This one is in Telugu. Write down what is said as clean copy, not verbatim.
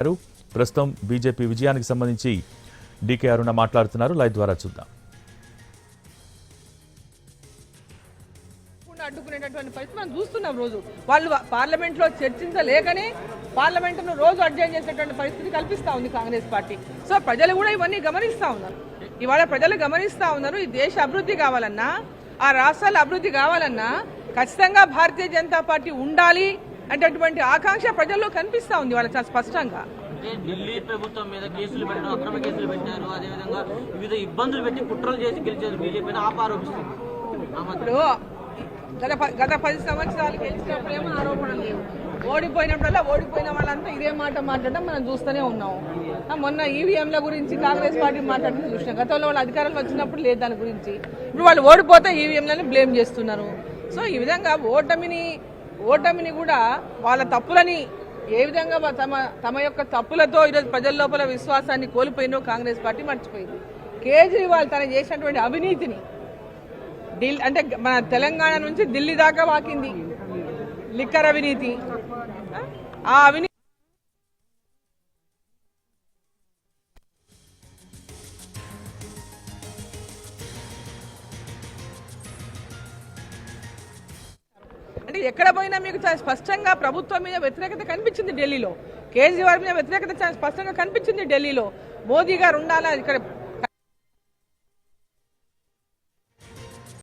ప్రస్తుతం బీజేపీ విజయానికి సంబంధించి డీకే అరుణ మాట్లాడుతున్నారు. లైవ్ ద్వారా చూద్దాం. అడ్డుకునేటటువంటి పరిస్థితి మనం చూస్తున్నాం. రోజు వాళ్ళు పార్లమెంట్లో చర్చించలేకనే పార్లమెంటును రోజు అడ్జైన్ చేసేటువంటి పరిస్థితి కల్పిస్తా ఉంది కాంగ్రెస్ పార్టీ. సో ప్రజలు కూడా ఇవన్నీ గమనిస్తా ఉన్నారు. ఇవాళ ప్రజలు గమనిస్తా ఉన్నారు. ఈ దేశ అభివృద్ధి కావాలన్నా, ఆ రాష్ట్రాల అభివృద్ధి కావాలన్నా ఖచ్చితంగా భారతీయ జనతా పార్టీ ఉండాలి అనేటటువంటి ఆకాంక్ష ప్రజల్లో కనిపిస్తా ఉంది వాళ్ళ చాలా స్పష్టంగా. ఢిల్లీ ప్రభుత్వం మీద కేసులు పెట్టడం, అక్రమ కేసులు పెట్టారు, అదేవిధంగా వివిధ ఇబ్బందులు పెట్టి కుట్రలు చేసి గెలిచారు బీజేపీ ఆరోపిస్తుంది. గత 10 సంవత్సరాలు గెలిచినప్పుడేమో ఆరోపణలు లేవు, ఓడిపోయినప్పుడల్లా ఓడిపోయిన వాళ్ళంతా ఇదే మాట మాట్లాడడం మనం చూస్తూనే ఉన్నాం. మొన్న ఈవీఎంల గురించి కాంగ్రెస్ పార్టీ మాట్లాడుతూ చూసినాం. గతంలో వాళ్ళు అధికారంలో వచ్చినప్పుడు లేదు దాని గురించి. ఇప్పుడు వాళ్ళు ఓడిపోతే ఈవీఎంలని బ్లేమ్ చేస్తున్నారు. సో ఈ విధంగా ఓటమిని కూడా వాళ్ళ తప్పులని ఏ విధంగా తమ యొక్క తప్పులతో ఈరోజు ప్రజల లోపల విశ్వాసాన్ని కోల్పోయినో కాంగ్రెస్ పార్టీ మర్చిపోయింది. కేజ్రీవాల్ తన చేసినటువంటి అవినీతిని అంటే మన తెలంగాణ నుంచి ఢిల్లీ దాకా వాకింది లిక్కర్ అవినీతి. ఆ అవినీతి అంటే ఎక్కడ పోయినా మీకు చాలా స్పష్టంగా ప్రభుత్వం మీద వ్యతిరేకత కనిపించింది ఢిల్లీలో. కేజ్రీవాల్ మీద వ్యతిరేకత చాలా స్పష్టంగా కనిపించింది ఢిల్లీలో. మోదీ గారు ఉండాలా, ఇక్కడ